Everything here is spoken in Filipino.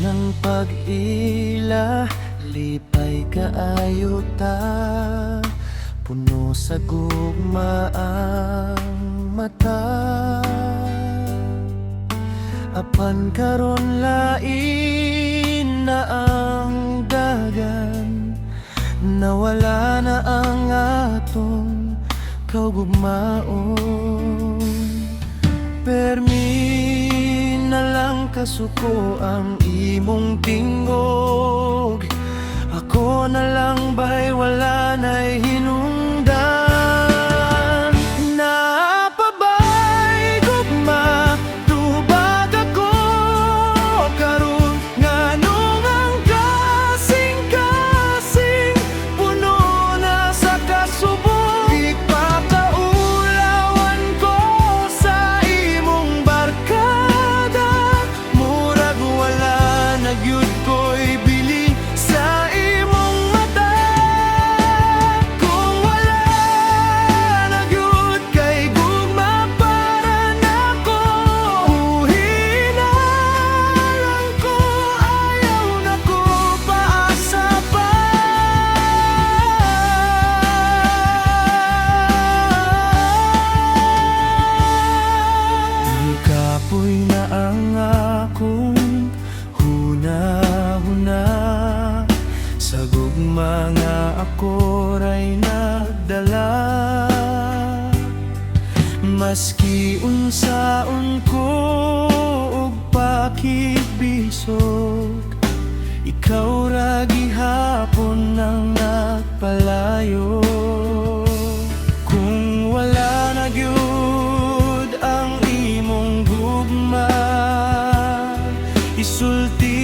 ng pag-ila, lipay kaayo ta, puno sa gugma ang mata. Apan karon lain na ang dagan, nawala na ang atong kaugmaon. Permi na lang kasuko ang imong tingog, ako na lang ba'y wala na'y hinungdan. Napabay gugma, tubag ako karon nganong ang kasing-kasing puno na sa kasubok. Ipakaulawan ko sa imong barkada, murag wala na gyud ko'y bili sa imong mata. Kung wala na gyud kay gugma para nako, uhi na lang ko, ayaw na ko paasa pa. Kapoy na ang akong huna-huna, sa gugma nga ako ray nagdala. Maski unsaon ko og pakibisog, ikaw ra gihapon ang nagpalayo. Kung wala na gyud ang imong gugma, isulti